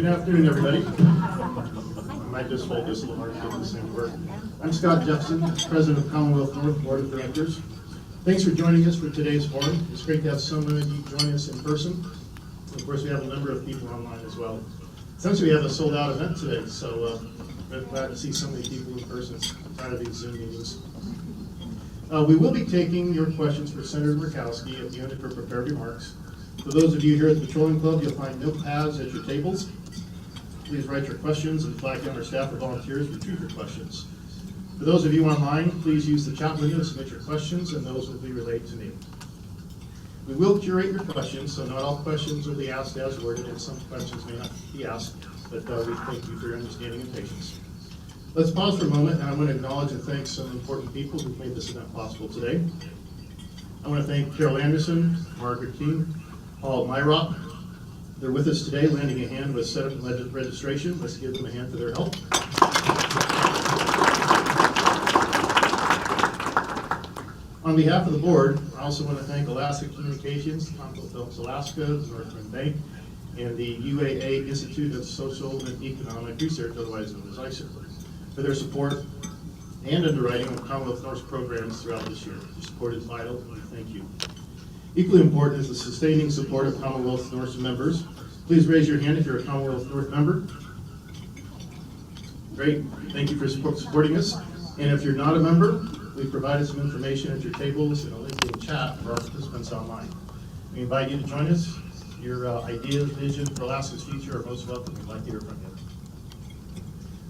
afternoon, everybody. I might just focus a little hard to get this thing to work. I'm Scott Jepson, President of Commonwealth North Board of Directors. Thanks for joining us for today's forum. It's great to have so many of you join us in person. Of course, we have a number of people online as well. Essentially, we have a sold-out event today, so we're glad to see so many people in person. I'm tired of these Zoom meetings. We will be taking your questions for Senator Murkowski at the end of her prepared remarks. For those of you here at the Petroleum Club, you'll find notepads at your tables. Please write your questions and flag down our staff or volunteers retrieve your questions. For those of you online, please use the chat window to submit your questions, and those will be relayed to me. We will curate your questions, so not all questions will be asked as worded, and some questions may not be asked, but we thank you for your understanding and patience. Let's pause for a moment, and I want to acknowledge and thank some important people who've made this event possible today. I want to thank Carol Anderson, Margaret King, Paul Myrock. They're with us today, lending a hand with setup and registration. Let's give them a hand for their help. On behalf of the board, I also want to thank Alaska Communications, ConocoPhillips Alaska, Northland Bank, and the UAA Institute of Social and Economic Research, otherwise known as ICER, for their support and underwriting of Commonwealth North's programs throughout this year. Your support is vital, and we thank you. Equally important is the sustaining support of Commonwealth North's members. Please raise your hand if you're a Commonwealth North member. Great, thank you for supporting us. And if you're not a member, we've provided some information at your tables and a link in the chat for our participants online. We invite you to join us. Your ideas, vision for Alaska's future are most welcome. We'd like to hear from you.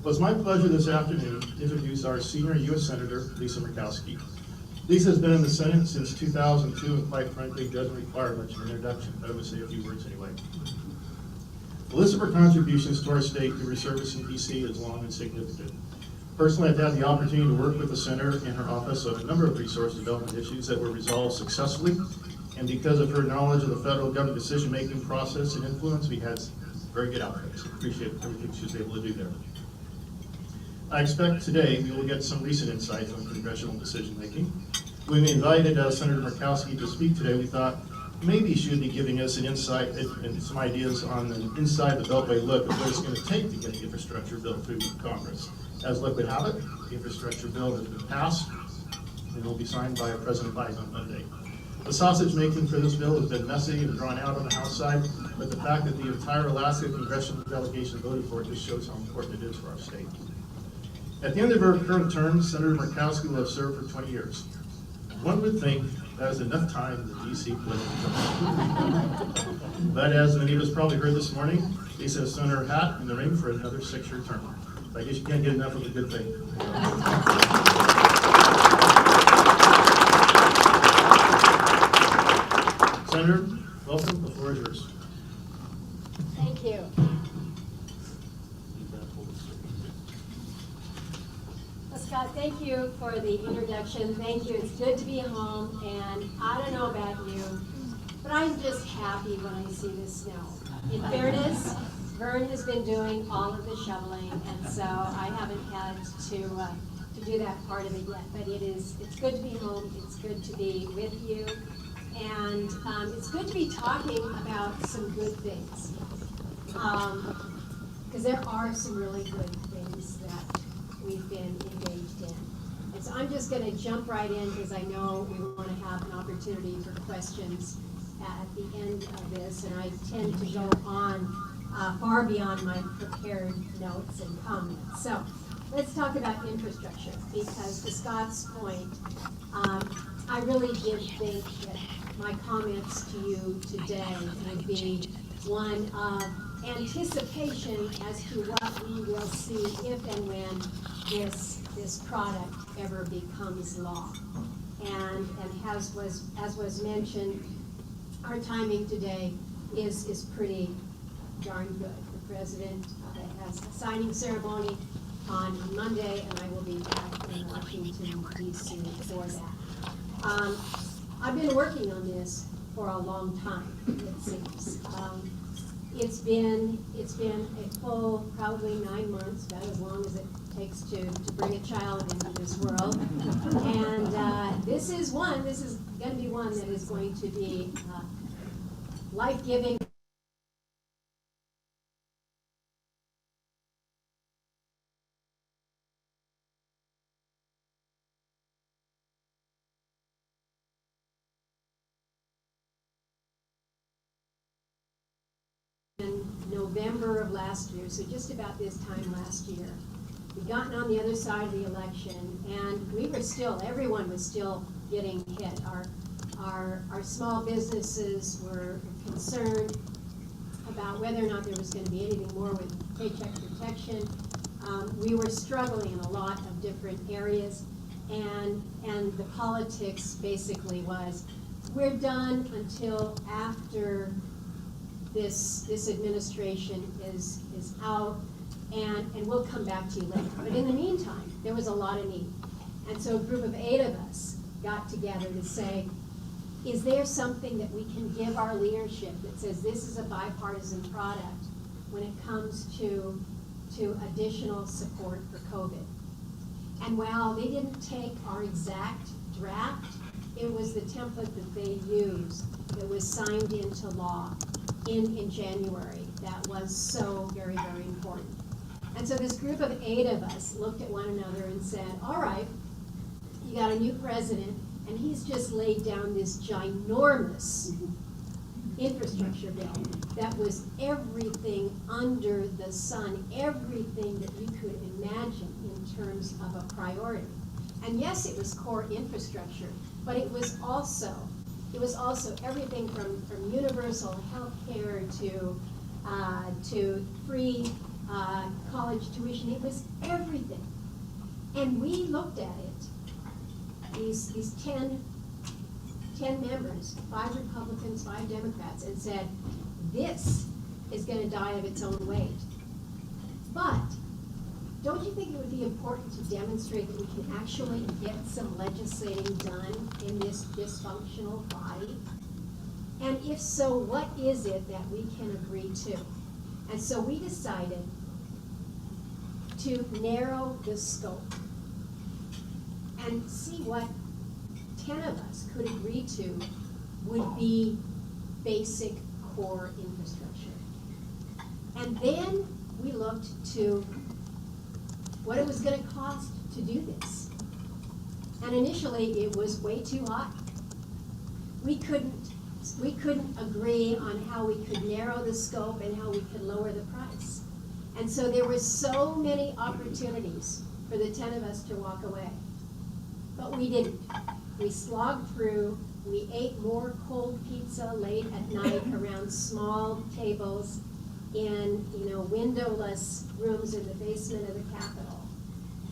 Well, it's my pleasure this afternoon to introduce our senior U.S. Senator, Lisa Murkowski. Lisa has been in the Senate since 2002, and quite frankly, doesn't require much of an introduction, but I'm going to say a few words anyway. The list of her contributions to our state through her service in D.C. is long and significant. Personally, I've had the opportunity to work with the Senator and her office on a number of resource development issues that were resolved successfully, and because of her knowledge of the federal government decision-making process and influence, we had very good outcomes. Appreciate everything she was able to do there. I expect today we will get some recent insights on congressional decision-making. When we invited Senator Murkowski to speak today, we thought maybe she would be giving us an insight and some ideas on the inside the Beltway look of what it's going to take to get the infrastructure bill through Congress. As luck would have it, the infrastructure bill has been passed and will be signed by President Biden on Monday. The sausage making for this bill has been messy and drawn out on the House side, but the fact that the entire Alaska congressional delegation voted for it just shows how important it is for our state. At the end of her current term, Senator Murkowski will have served for 20 years. One would think that is enough time in the D.C. political zone. But as many of us probably heard this morning, Lisa has thrown her hat in the ring for another 6-year term. I guess you can't get enough of a good thing. Senator, welcome. The floor is yours. Thank you. Well, Scott, thank you for the introduction. Thank you. It's good to be home, and I don't know about you, but I'm just happy when I see the snow. In fairness, Vern has been doing all of the shoveling, and so I haven't had to do that part of it yet. But it's good to be home. It's good to be with you, and it's good to be talking about some good things, because there are some really good things that we've been engaged in. And so I'm just going to jump right in because I know we want to have an opportunity for questions at the end of this, and I tend to go on far beyond my prepared notes and comments. So let's talk about infrastructure, because to Scott's point, I really did think that my comments to you today would be one of anticipation as to what we will see if and when this product ever becomes law. And as was mentioned, our timing today is pretty darn good. The president has a signing ceremony on Monday, and I will be back in Washington, D.C. for that. I've been working on this for a long time, it seems. It's been a full probably 9 months, about as long as it takes to bring a child into this world. And this is going to be one that is going to be life-giving November of last year, so just about this time last year. We'd gotten on the other side of the election, and we were still, everyone was still getting hit. Our small businesses were concerned about whether or not there was going to be anything more with paycheck protection. We were struggling in a lot of different areas, and the politics basically was, we're done until after this administration is out, and we'll come back to you later. But in the meantime, there was a lot of need. And so a group of 8 of us got together to say, is there something that we can give our leadership that says this is a bipartisan product when it comes to additional support for COVID? And while they didn't take our exact draft, it was the template that they used that was signed into law in January. That was so very, very important. And so this group of 8 of us looked at one another and said, all right, you got a new president, and he's just laid down this ginormous infrastructure bill that was everything under the sun, everything that you could imagine in terms of a priority. And yes, it was core infrastructure, but it was also everything from universal health care to free college tuition. It was everything. And we looked at it, these 10 members, 5 Republicans, 5 Democrats, and said, this is going to die of its own weight. But don't you think it would be important to demonstrate that we can actually get some legislating done in this dysfunctional body? And if so, what is it that we can agree to? And so we decided to narrow the scope and see what 10 of us could agree to would be basic core infrastructure. And then we looked to what it was going to cost to do this. And initially it was way too high. We couldn't agree on how we could narrow the scope and how we could lower the price. And so there were so many opportunities for the 10 of us to walk away. But we didn't. We slogged through. We ate more cold pizza late at night around small tables in windowless rooms in the basement of the Capitol.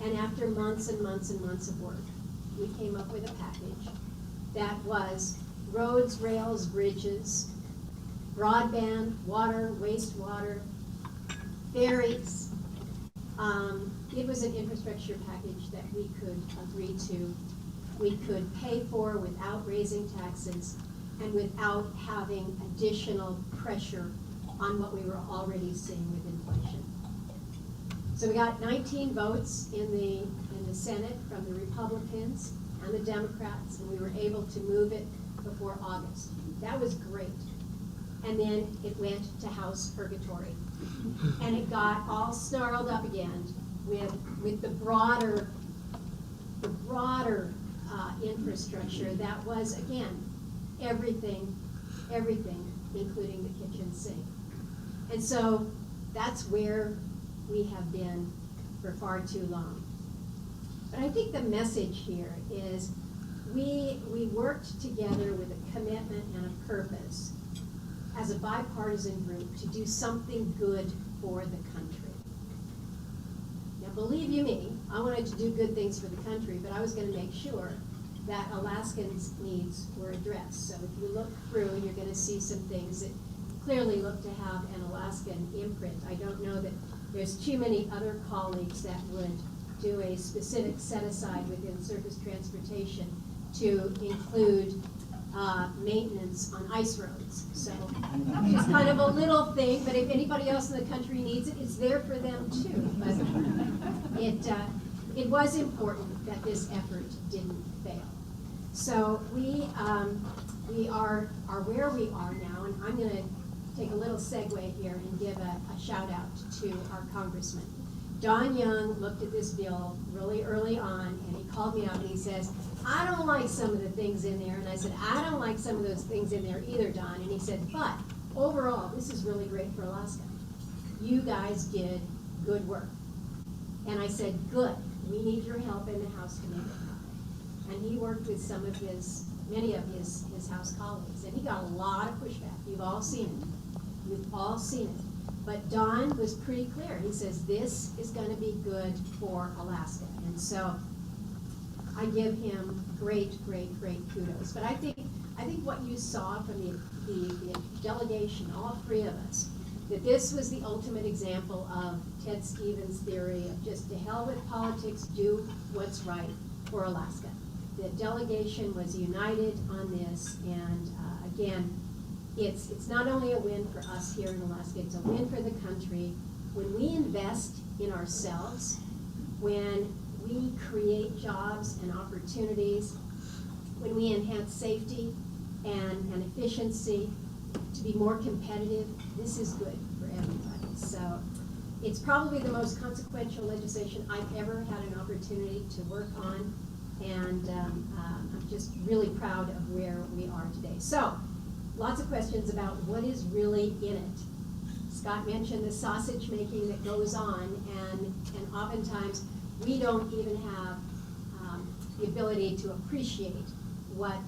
And after months and months and months of work, we came up with a package that was roads, rails, bridges, broadband, water, wastewater, ferries. It was an infrastructure package that we could agree to. We could pay for without raising taxes and without having additional pressure on what we were already seeing with inflation. So we got 19 votes in the Senate from the Republicans and the Democrats, and we were able to move it before August. That was great. And then it went to House purgatory. And it got all snarled up again with the broader infrastructure that was, again, everything, including the kitchen sink. And so that's where we have been for far too long. But I think the message here is we worked together with a commitment and a purpose as a bipartisan group to do something good for the country. Now, believe you me, I wanted to do good things for the country, but I was going to make sure that Alaskans' needs were addressed. So if you look through, you're going to see some things that clearly look to have an Alaskan imprint. I don't know that there's too many other colleagues that would do a specific set-aside within surface transportation to include maintenance on ice roads. So it's kind of a little thing, but if anybody else in the country needs it, it's there for them too. But it was important that this effort didn't fail. So we are where we are now, and I'm going to take a little segue here and give a shout out to our congressman. Don Young looked at this bill really early on, and he called me out and he says, I don't like some of the things in there. And I said, I don't like some of those things in there either, Don. And he said, but overall, this is really great for Alaska. you guys did good work. And I said, good, we need your help in the House to make it happen. And he worked with many of his House colleagues, and he got a lot of pushback. You've all seen it. You've all seen it. But Don was pretty clear. He says, this is gonna be good for Alaska. And so I give him great kudos. But I think what you saw from the delegation, all three of us, that this was the ultimate example of Ted Stevens' theory of just to hell with politics, do what's right for Alaska. The delegation was united on this, and again, it's not only a win for us here in Alaska, it's a win for the country. When we invest in ourselves, when we create jobs and opportunities, when we enhance safety and efficiency to be more competitive, this is good for everybody. So it's probably the most consequential legislation I've ever had an opportunity to work on, and I'm just really proud of where we are today. So lots of questions about what is really in it. Scott mentioned the sausage making that goes on, and oftentimes we don't even have the ability to appreciate what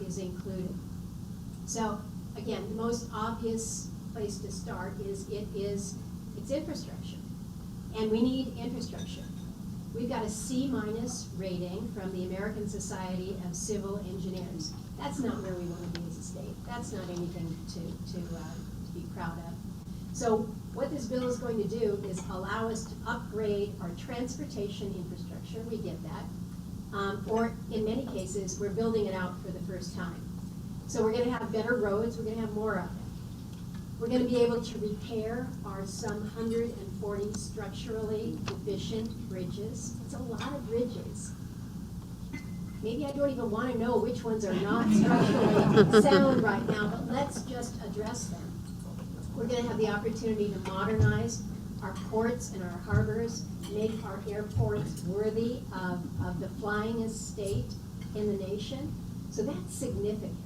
is included. So again, the most obvious place to start is it's infrastructure, and we need infrastructure. We've got a C- rating from the American Society of Civil Engineers. That's not where we want to be as a state. That's not anything to be proud of. So what this bill is going to do is allow us to upgrade our transportation infrastructure. We get that. Or in many cases, we're building it out for the first time. So we're going to have better roads. We're going to have more of it. We're going to be able to repair our some 140 structurally deficient bridges. It's a lot of bridges. Maybe I don't even want to know which ones are not structurally sound right now, but let's just address them. We're going to have the opportunity to modernize our ports and our harbors, make our airports worthy of the flyingest state in the nation. So that's significant.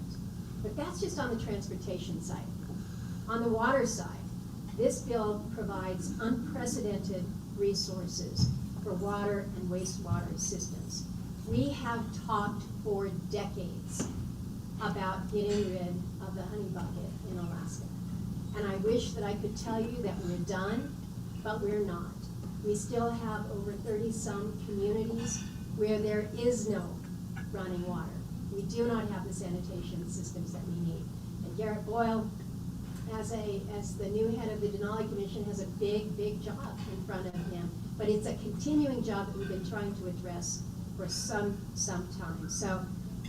But that's just on the transportation side. On the water side, this bill provides unprecedented resources for water and wastewater systems. We have talked for decades about getting rid of the honey bucket in Alaska. And I wish that I could tell you that we're done, but we're not. We still have over 30-some communities where there is no running water. We do not have the sanitation systems that we need. And Garrett Boyle, as the new head of the Denali Commission, has a big job in front of him. But it's a continuing job that we've been trying to address for some time. So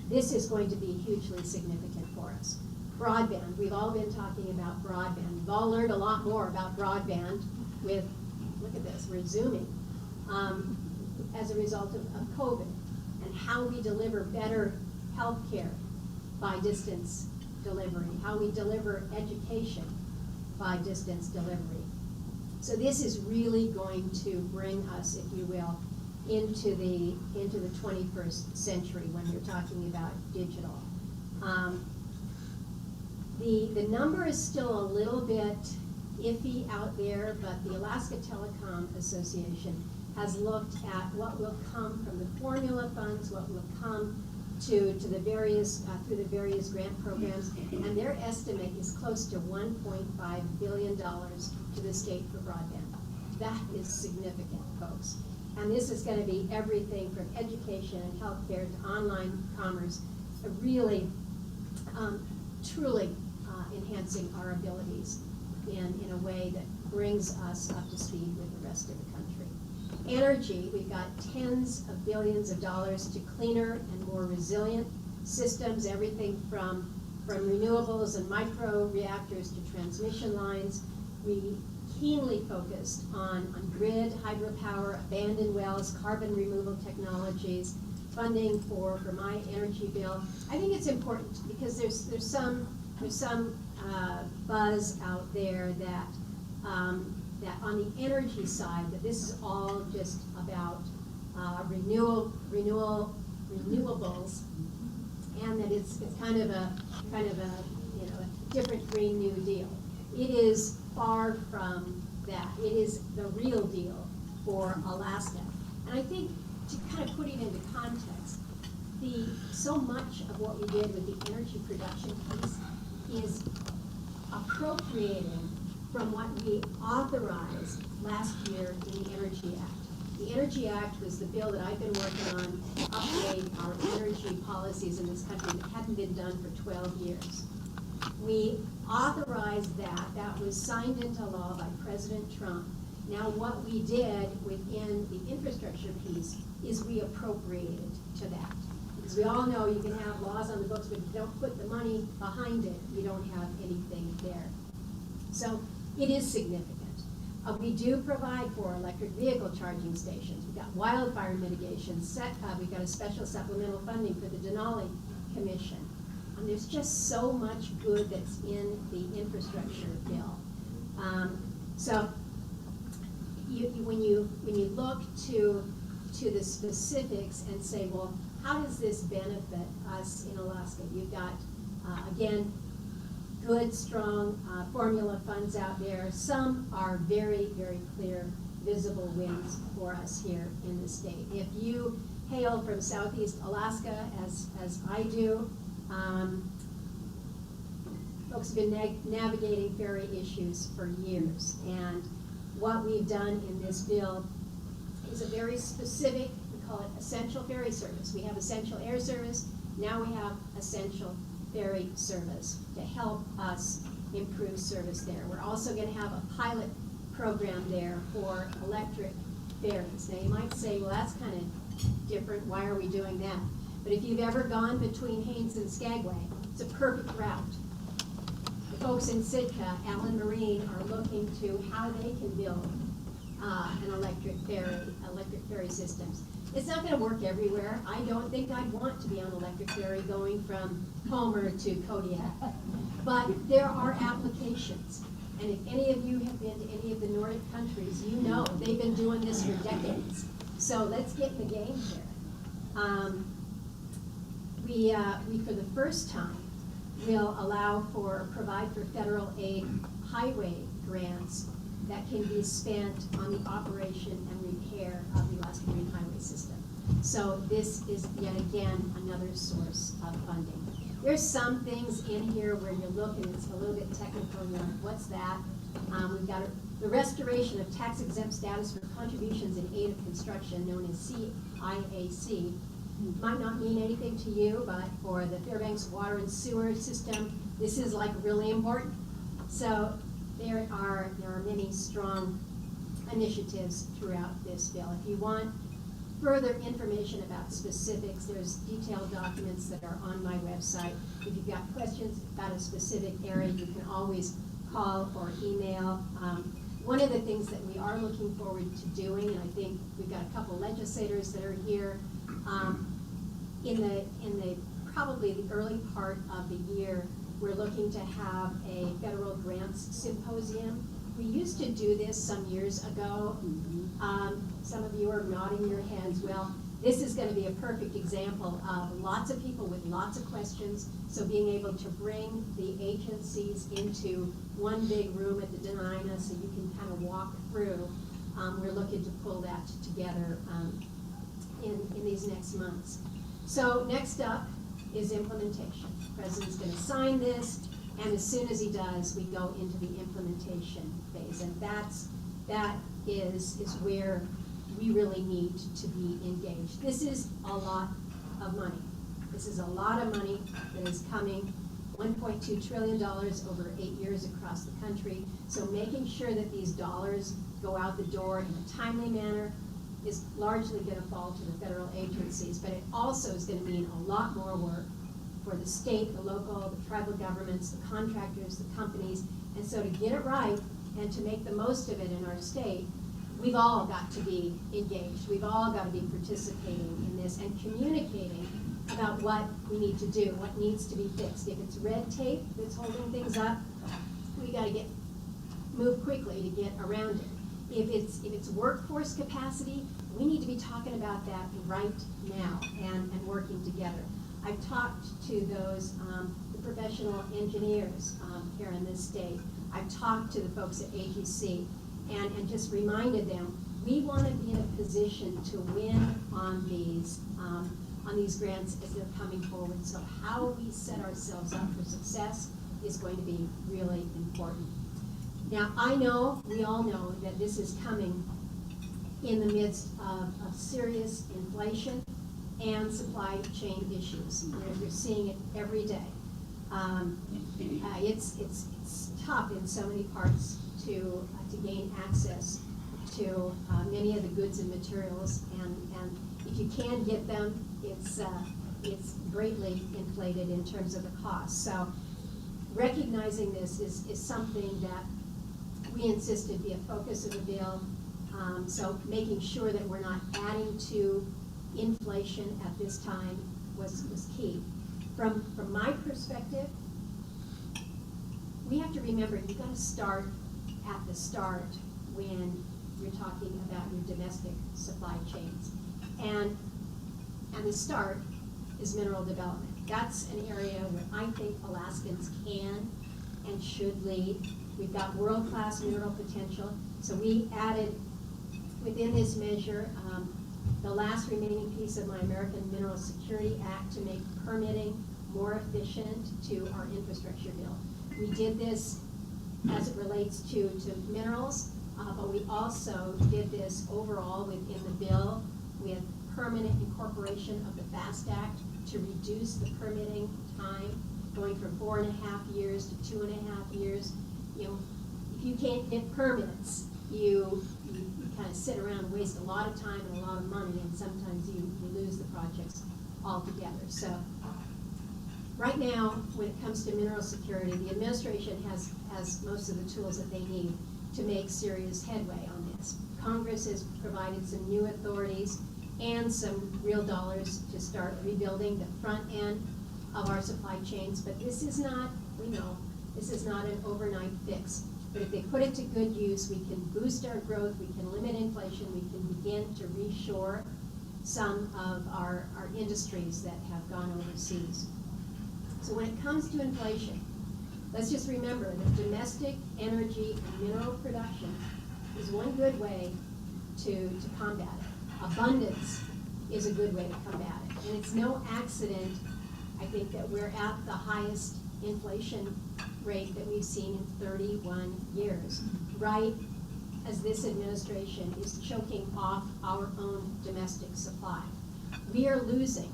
this is going to be hugely significant for us. Broadband, we've all been talking about broadband. We've all learned a lot more about broadband with, look at this, we're Zooming, as a result of COVID, and how we deliver better health care by distance delivery, how we deliver education by distance delivery. So this is really going to bring us, if you will, into the 21st century when we're talking about digital. The number is still a little bit iffy out there, but the Alaska Telecom Association has looked at what will come from the formula funds, what will come to the various through the various grant programs, and their estimate is close to $1.5 billion to the state for broadband. That is significant, folks. And this is going to be everything from education and healthcare to online commerce, really, truly enhancing our abilities in a way that brings us up to speed with the rest of the country. Energy, we've got tens of billions of dollars to cleaner and more resilient systems, everything from renewables and micro reactors to transmission lines. We keenly focused on grid, hydropower, abandoned wells, carbon removal technologies, funding for my energy bill. I think it's important because there's some buzz out there that that on the energy side, that this is all just about renewables, and that it's kind of a a different Green New Deal. It is far from that. It is the real deal for Alaska. And I think to kind of put it into context, so much of what we did with the energy production piece is appropriating from what we authorized last year in the Energy Act. The Energy Act was the bill that I've been working on to upgrade our energy policies in this country that hadn't been done for 12 years. We authorized that. That was signed into law by President Trump. Now what we did within the infrastructure piece is we appropriated to that. Because we all know you can have laws on the books, but if you don't put the money behind it, you don't have anything there. So it is significant. We do provide for electric vehicle charging stations. We've got wildfire mitigation. We've got a special supplemental funding for the Denali Commission. There's just so much good that's in the infrastructure bill. So when you look to the specifics and say, well, how does this benefit us in Alaska? You've got, again, good, strong formula funds out there. Some are very, very clear, visible wins for us here in the state. If you hail from Southeast Alaska, as I do, folks have been navigating ferry issues for years. And what we've done in this bill is a very specific, we call it essential ferry service. We have essential air service, now we have essential ferry service to help us improve service there. We're also going to have a pilot program there for electric ferries. Now you might say, well, that's kind of different, why are we doing that? But if you've ever gone between Haines and Skagway, it's a perfect route. The folks in Sitka, Allen Marine, are looking to how they can build an electric ferry systems. It's not going to work everywhere. I don't think I'd want to be on an electric ferry going from Homer to Kodiak. But there are applications. And if any of you have been to any of the Nordic countries, you know they've been doing this for decades. So let's get in the game here. We for the first time, will provide for federal aid highway grants that can be spent on the operation and repair of the Alaska Marine Highway System. So this is yet again another source of funding. There's some things in here where you look and it's a little bit technical, and you're like, what's that? We've got the restoration of tax exempt status for contributions in aid of construction, known as CIAC. Might not mean anything to you, but for the Fairbanks water and sewer system, this is like really important. So there are many strong initiatives throughout this bill. If you want further information about specifics, there's detailed documents that are on my website. If you've got questions about a specific area, you can always call or email. One of the things that we are looking forward to doing, and I think we've got a couple legislators that are here, in the probably the early part of the year, we're looking to have a federal grants symposium. We used to do this some years ago. Some of you are nodding your heads. Well, this is going to be a perfect example of lots of people with lots of questions. So being able to bring the agencies into one big room at the Denali so you can kind of walk through. We're looking to pull that together in these next months. So next up is implementation. The President's going to sign this, and as soon as he does, we go into the implementation phase, and that is where we really need to be engaged. This is a lot of money. This is a lot of money that is coming, $1.2 trillion over 8 years across the country. So making sure that these dollars go out the door in a timely manner is largely going to fall to the federal agencies, but it also is going to mean a lot more work for the state, the local, the tribal governments, the contractors, the companies. And so to get it right and to make the most of it in our state, we've all got to be engaged. We've all got to be participating in this and communicating about what we need to do, what needs to be fixed. If it's red tape that's holding things up, we got to move quickly to get around it. If it's workforce capacity, we need to be talking about that right now and working together. I've talked to those the professional engineers here in this state. I've talked to the folks at AGC and just reminded them, we want to be in a position to win on these grants as they're coming forward. So how we set ourselves up for success is going to be really important. Now, I know, we all know, that this is coming in the midst of serious inflation and supply chain issues. You're seeing it every day. It's tough in so many parts to gain access to many of the goods and materials, and if you can get them, it's greatly inflated in terms of the cost. So recognizing this is something that we insisted be a focus of the bill. So making sure that we're not adding to inflation at this time was key. From my perspective, we have to remember you've got to start at the start when you're talking about your domestic supply chains. And the start is mineral development. That's an area where I think Alaskans can and should lead. We've got world-class mineral potential. So we added within this measure the last remaining piece of my American Mineral Security Act to make permitting more efficient to our infrastructure bill. We did this as it relates to minerals, but we also did this overall within the bill with permanent incorporation of the FAST Act to reduce the permitting time, going from 4.5 years to 2.5 years. You know, if you can't get permits, you kind of sit around and waste a lot of time and a lot of money, and sometimes you lose the projects altogether. So right now, when it comes to mineral security, the administration has most of the tools that they need to make serious headway on this. Congress has provided some new authorities and some real dollars to start rebuilding the front end of our supply chains, but this is not, we know, this is not an overnight fix. But if they put it to good use, we can boost our growth, we can limit inflation, we can begin to reshore some of our industries that have gone overseas. So when it comes to inflation, let's just remember that domestic energy and mineral production is one good way to combat it. Abundance is a good way to combat it. And it's no accident, I think, that we're at the highest inflation rate that we've seen in 31 years, right as this administration is choking off our own domestic supply. We are losing,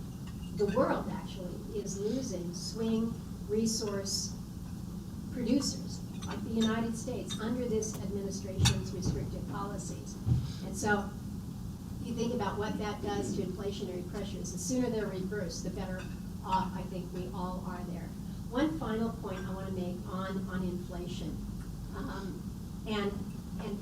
the world actually is losing swing resource producers like the United States under this administration's restrictive policies. And so you think about what that does to inflationary pressures. The sooner they're reversed, the better off I think we all are there. One final point I want to make on inflation, and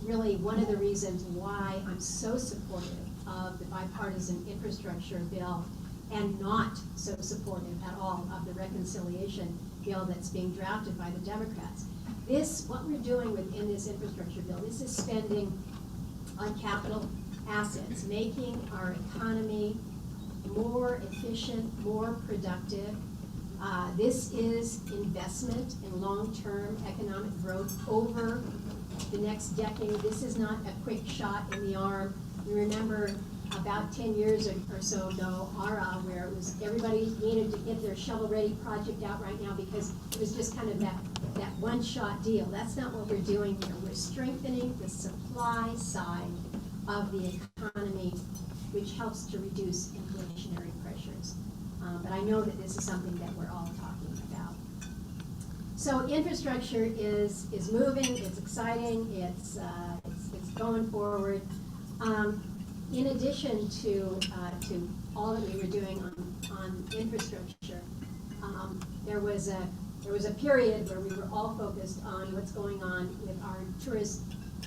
really one of the reasons why I'm so supportive of the bipartisan infrastructure bill and not so supportive at all of the reconciliation bill that's being drafted by the Democrats. What we're doing within this infrastructure bill, this is spending on capital assets, making our economy more efficient, more productive. This is investment in long-term economic growth over the next decade. This is not a quick shot in the arm. You remember about 10 years or so ago, where it was everybody needed to get their shovel-ready project out right now because it was just kind of that one-shot deal. That's not what we're doing here. We're strengthening the supply side of the economy, which helps to reduce inflationary pressures. But I know that this is something that we're all talking about. So infrastructure is moving, it's exciting, it's going forward. In addition to all that we were doing on infrastructure, there was a period where we were all focused on what's going on with our tourist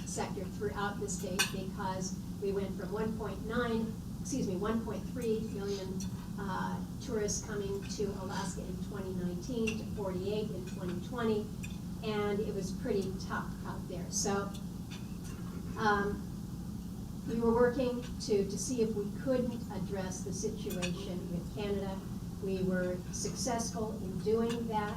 sector throughout the state, because we went from 1.3 million tourists coming to Alaska in 2019 to 48 in 2020, and it was pretty tough out there. So we were working to see if we couldn't address the situation with Canada. We were successful in doing that.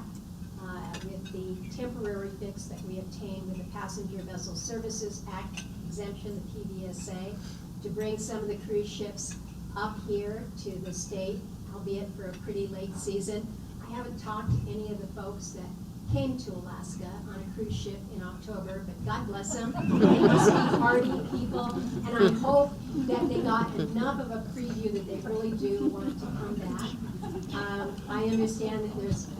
with the temporary fix that we obtained with the Passenger Vessel Services Act exemption, the PVSA, to bring some of the cruise ships up here to the state, albeit for a pretty late season. I haven't talked to any of the folks that came to Alaska on a cruise ship in October, but God bless them. They must be hardy people, and I hope that they got enough of a preview that they really do want to come back. I understand that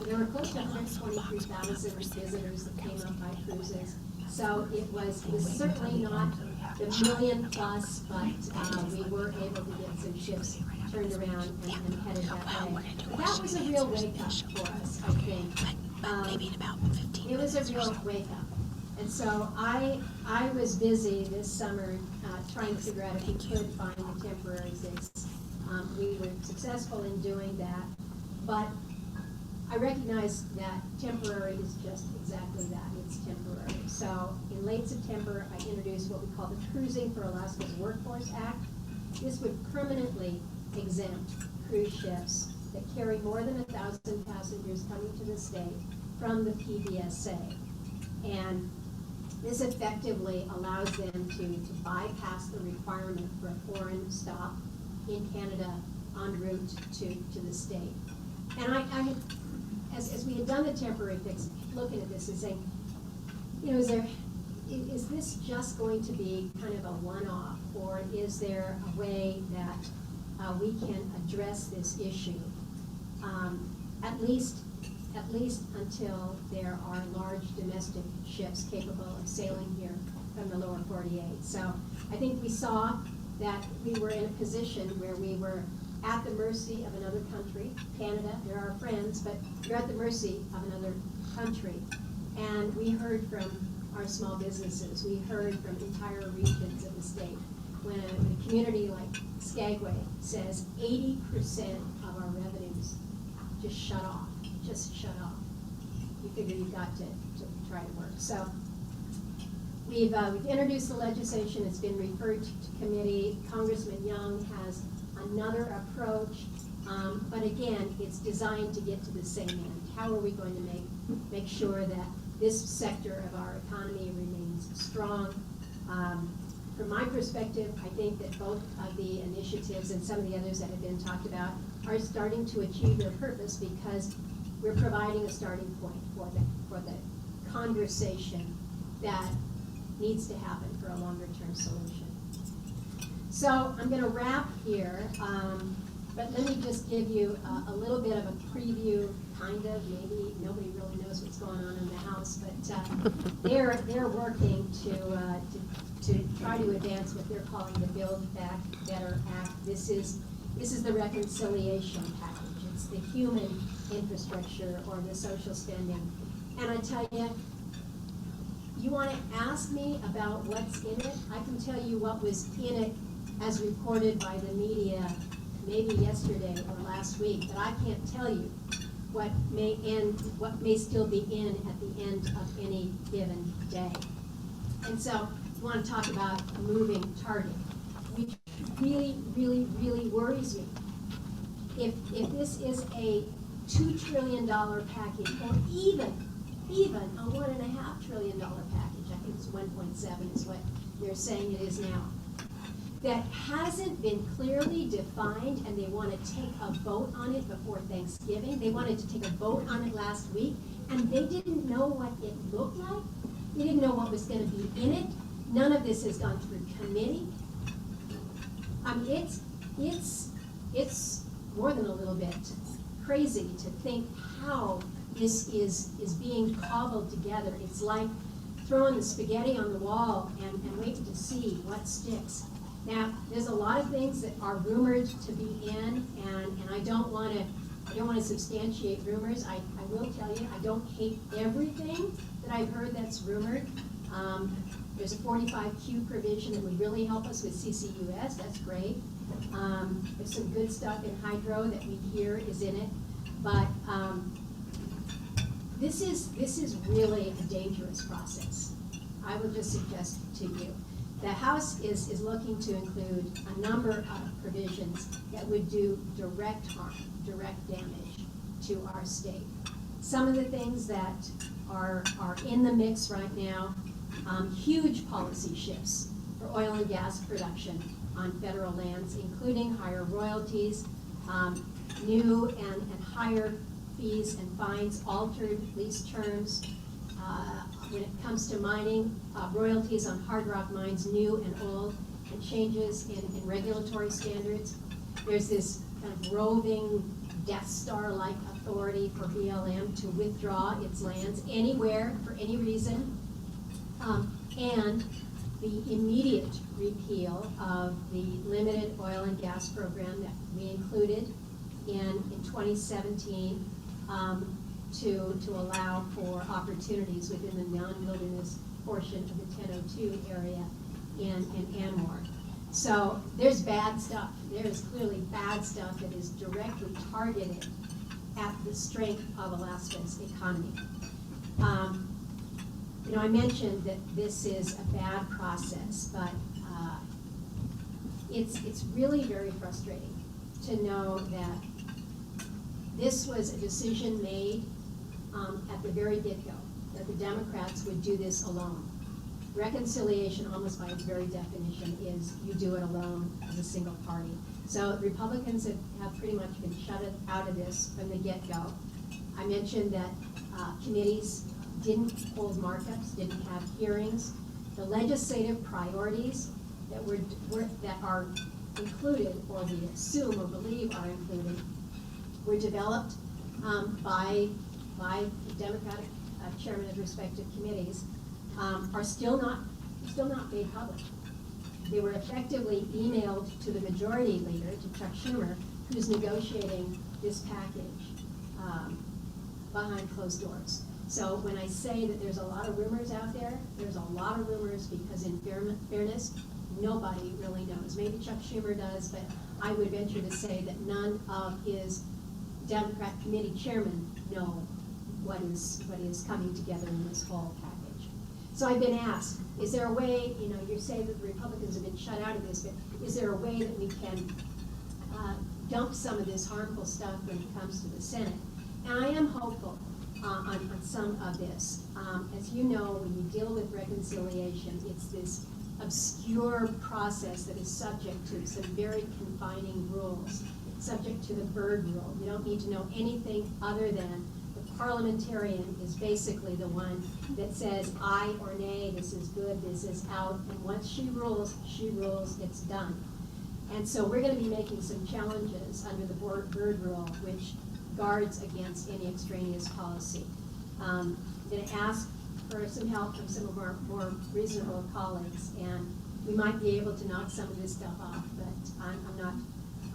there were close to 123,000 visitors that came up by cruises, so it was certainly not the million plus, but we were able to get some ships turned around and headed that way. But that was a real wake up for us, I think. Maybe in about 15 It was a real wake up. And so I was busy this summer trying to figure out if we could find a temporary fix. We were successful in doing that, but I recognize that temporary is just exactly that, it's temporary. So in late September, I introduced what we call the Cruising for Alaska's Workforce Act. This would permanently exempt cruise ships that carry more than 1,000 passengers coming to the state from the PVSA. And this effectively allows them to bypass the requirement for a foreign stop in Canada en route to the state. And I as we had done the temporary fix, looking at this and saying, you know, is this just going to be kind of a one-off, or is there a way that we can address this issue, at least until there are large domestic ships capable of sailing here from the lower 48. So I think we saw that we were in a position where we were at the mercy of another country, Canada. They're our friends, but you're at the mercy of another country. And we heard from our small businesses. We heard from entire regions of the state. When a community like Skagway says 80% of our revenues just shut off, you figure you've got to try to work. So we've introduced the legislation. It's been referred to committee. Congressman Young has another approach, but again, it's designed to get to the same end. How are we going to make sure that this sector of our economy remains strong? From my perspective, I think that both of the initiatives and some of the others that have been talked about are starting to achieve their purpose, because we're providing a starting point for the conversation that needs to happen for a longer term solution. So I'm going to wrap here, but let me just give you a little bit of a preview, kind of. Maybe nobody really knows what's going on in the House, but they're working to try to advance what they're calling the Build Back Better Act. This is the reconciliation package. It's the human infrastructure or the social spending. And I tell you, you want to ask me about what's in it? I can tell you what was in it as reported by the media maybe yesterday or last week, but I can't tell you what may still be in at the end of any given day. And so you want to talk about a moving target, which really, really, really worries me. If this is a $2 trillion package, or even a $1.5 trillion package, I think it's 1.7 is what they're saying it is now, that hasn't been clearly defined, and they want to take a vote on it before Thanksgiving. They wanted to take a vote on it last week, and they didn't know what it looked like. They didn't know what was going to be in it. None of this has gone through committee. It's more than a little bit crazy to think how this is being cobbled together. It's like throwing the spaghetti on the wall and waiting to see what sticks. Now, there's a lot of things that are rumored to be in, and I don't want to substantiate rumors. I will tell you, I don't hate everything that I've heard that's rumored. There's a 45Q provision that would really help us with CCUS. That's great. There's some good stuff in hydro that we hear is in it, but this is really a dangerous process. I would just suggest to you. The House is looking to include a number of provisions that would do direct harm, direct damage to our state. Some of the things that are in the mix right now, huge policy shifts for oil and gas production on federal lands, including higher royalties, new and higher fees and fines, altered lease terms. When it comes to mining, royalties on hard rock mines, new and old, and changes in regulatory standards. There's this kind of roving Death Star-like authority for BLM to withdraw its lands anywhere for any reason, and the immediate repeal of the limited oil and gas program that we included in 2017 to allow for opportunities within the non-wilderness portion of the 1002 area in Anmore. So there's bad stuff. There is clearly bad stuff that is directly targeted at the strength of Alaska's economy. You know, I mentioned that this is a bad process, but it's really very frustrating to know that this was a decision made at the very get-go, that the Democrats would do this alone. Reconciliation, almost by its very definition, is you do it alone as a single party. So Republicans have pretty much been shut out of this from the get-go. I mentioned that committees didn't hold markups, didn't have hearings. The legislative priorities that are included, or we assume or believe are included, were developed by the Democratic chairman of respective committees, are still not made public. They were effectively emailed to the majority leader, to Chuck Schumer, who's negotiating this package behind closed doors. So when I say that there's a lot of rumors out there, there's a lot of rumors because in fairness, nobody really knows. Maybe Chuck Schumer does, but I would venture to say that none of his Democrat committee chairmen know what is coming together in this whole package. So I've been asked, is there a way, you know, you say that the Republicans have been shut out of this, but is there a way that we can dump some of this harmful stuff when it comes to the Senate? And I am hopeful on some of this. As you know, when you deal with reconciliation, it's this obscure process that is subject to some very confining rules, subject to the Byrd rule. You don't need to know anything other than the parliamentarian is basically the one that says aye or nay, this is good, this is out, and once she rules, it's done. And so we're going to be making some challenges under the Byrd rule, which guards against any extraneous policy. I'm going to ask for some help from some of our more reasonable colleagues, and we might be able to knock some of this stuff off, but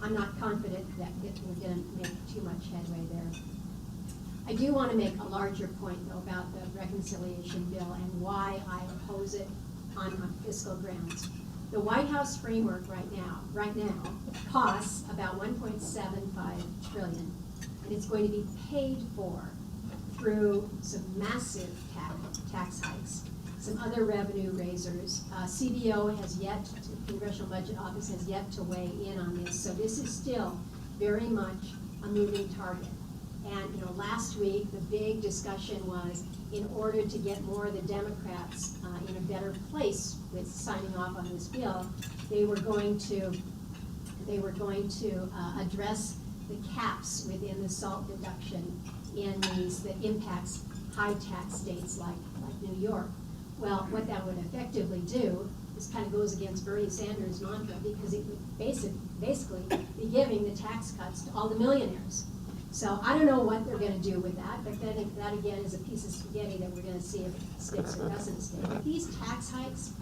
I'm not confident that we're going to make too much headway there. I do want to make a larger point, though, about the reconciliation bill and why I oppose it on fiscal grounds. The White House framework right now costs about $1.75 trillion, and it's going to be paid for through some massive tax hikes, some other revenue raisers. CBO has yet, the Congressional Budget Office has yet to weigh in on this, so this is still very much a moving target. And you know, last week the big discussion was, in order to get more of the Democrats in a better place with signing off on this bill, they were going to address the caps within the SALT deduction in these that impacts high tax states like New York. Well, what that would effectively do, this kind of goes against Bernie Sanders' mantra, because it would basically be giving the tax cuts to all the millionaires. So I don't know what they're going to do with that, but then that again is a piece of spaghetti that we're going to see if it sticks or doesn't stick. But these tax hikes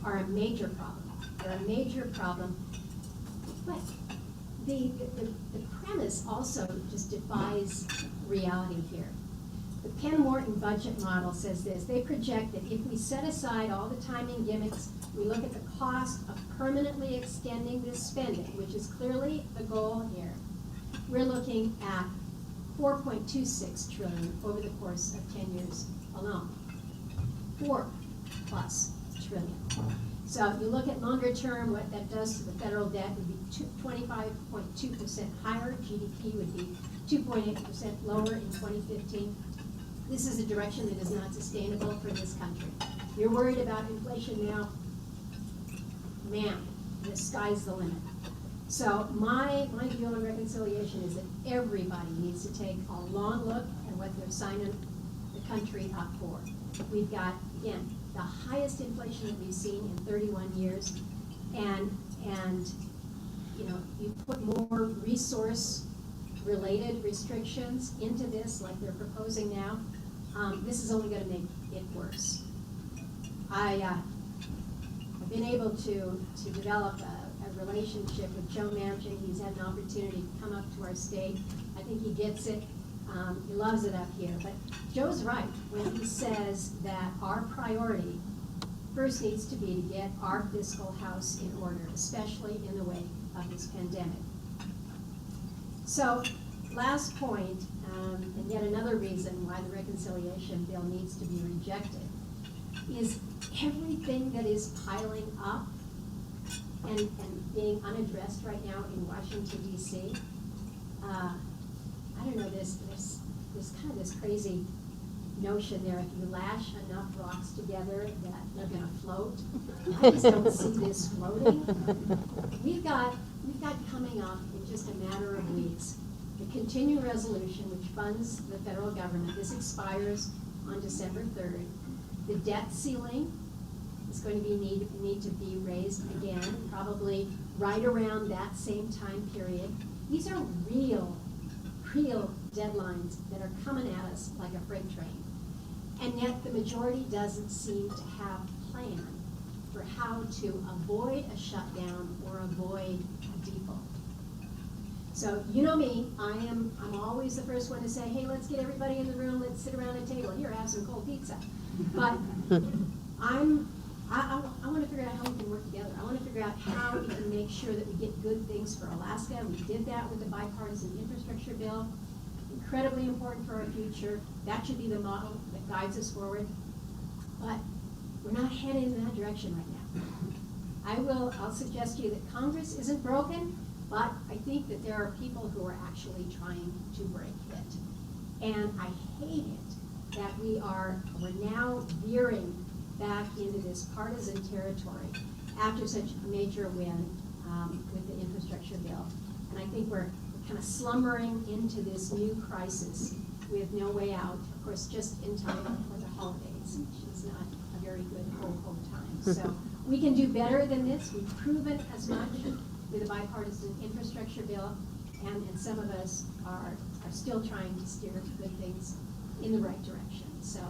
are a major problem. They're a major problem. But the premise also just defies reality here. The Penn-Morton budget model says this. They project that if we set aside all the timing gimmicks, we look at the cost of permanently extending this spending, which is clearly the goal here, we're looking at $4.26 trillion over the course of 10 years alone. 4+ trillion. So if you look at longer term, what that does to the federal debt would be 25.2% higher. GDP would be 2.8% lower in 2015. This is a direction that is not sustainable for this country. You're worried about inflation now, man, the sky's the limit. So my view on reconciliation is that everybody needs to take a long look at what they're signing the country up for. We've got, again, the highest inflation that we've seen in 31 years, and you know, you put more resource-related restrictions into this, like they're proposing now, this is only going to make it worse. I've been able to develop a relationship with Joe Manchin. He's had an opportunity to come up to our state. I think he gets it. He loves it up here. But Joe's right when he says that our priority first needs to be to get our fiscal house in order, especially in the wake of this pandemic. So, last point, and yet another reason why the reconciliation bill needs to be rejected, is everything that is piling up and being unaddressed right now in Washington, D.C. I don't know, there's kind of this crazy notion there, if you lash enough rocks together that they're going to float. I just don't see this floating. We've got coming up in just a matter of weeks the continuing resolution which funds the federal government. This expires on December 3rd. The debt ceiling is going to need to be raised again, probably right around that same time period. These are real deadlines that are coming at us like a freight train. And yet the majority doesn't seem to have a plan for how to avoid a shutdown or avoid a default. So you know me, I'm always the first one to say, hey, let's get everybody in the room, let's sit around a table, here, have some cold pizza. But I want to figure out how we can work together. I want to figure out how we can make sure that we get good things for Alaska. We did that with the bipartisan infrastructure bill. Incredibly important for our future. That should be the model that guides us forward. But we're not headed in that direction right now. I'll suggest to you that Congress isn't broken, but I think that there are people who are actually trying to break it. And I hate it that we're now veering back into this partisan territory after such a major win with the infrastructure bill. And I think we're kind of slumbering into this new crisis with no way out, of course, just in time for the holidays, which is not a very good ho-ho time. So we can do better than this. We've proven as much with a bipartisan infrastructure bill, and some of us are still trying to steer good things in the right direction. So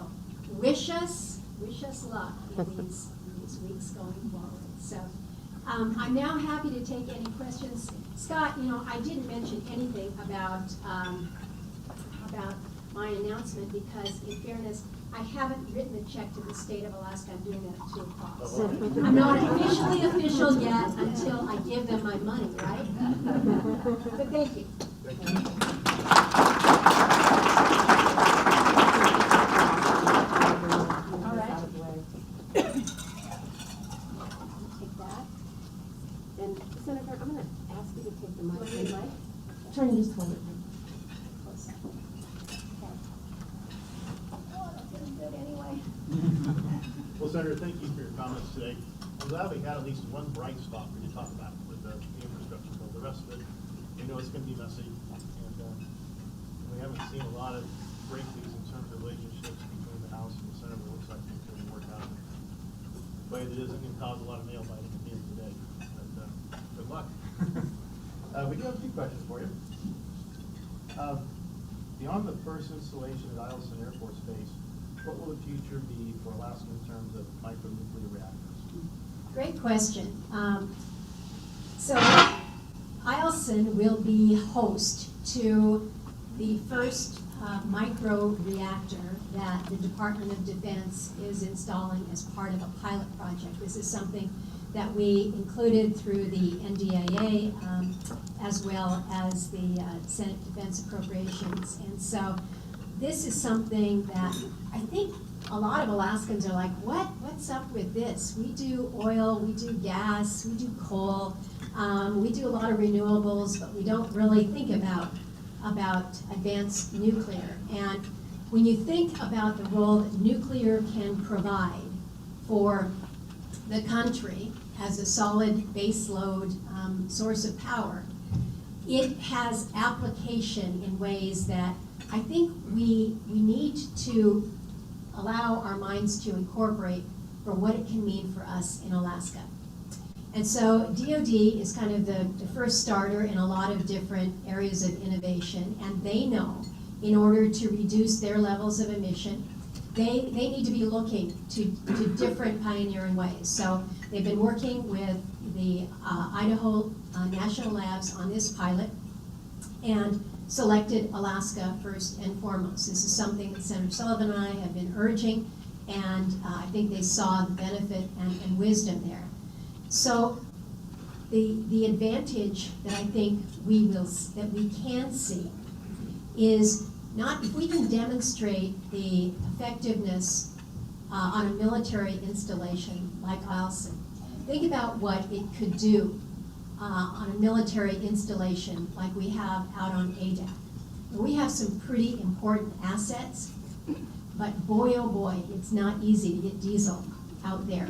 wish us luck in these weeks going forward. So I'm now happy to take any questions. Scott, you know, I didn't mention anything about my announcement because, in fairness, I haven't written a check to the state of Alaska. I'm doing that at 2 o'clock. So I'm not officially official yet until I give them my money, right? But thank you. Thank you. All right. Take that. And Senator, I'm going to ask you to take the mic. Trying to just hold it. Close. Okay. Oh, that's getting good anyway. Well, Senator, thank you for your comments today. I'm glad we had at least one bright spot for you to talk about with the infrastructure bill. The rest of it, we know it's going to be messy, and we haven't seen a lot of breakthroughs in terms of relationships between the House and the Senate. It looks like things are going to work out in a way that isn't going to cause a lot of nail biting at the end of the day. But good luck. We do have a few questions for you. Beyond the first installation at Eielson Air Force Base, what will the future be for Alaska in terms of micronuclear reactors? Great question. So Eielson will be host to the first micro reactor that the Department of Defense is installing as part of a pilot project. This is something that we included through the NDAA as well as the Senate Defense Appropriations. And so this is something that I think a lot of Alaskans are like, what's up with this? We do oil, we do gas, we do coal, we do a lot of renewables, but we don't really think about advanced nuclear. And when you think about the role that nuclear can provide for the country as a solid baseload source of power, it has application in ways that I think we need to allow our minds to incorporate for what it can mean for us in Alaska. And so DoD is kind of the first starter in a lot of different areas of innovation, and they know in order to reduce their levels of emission, they need to be looking to different pioneering ways. So they've been working with the Idaho National Labs on this pilot and selected Alaska first and foremost. This is something that Senator Sullivan and I have been urging, and I think they saw the benefit and wisdom there. So the advantage that I think we can see is not if we can demonstrate the effectiveness on a military installation like Eielson. Think about what it could do on a military installation like we have out on ADAC. We have some pretty important assets, but boy oh boy, it's not easy to get diesel out there.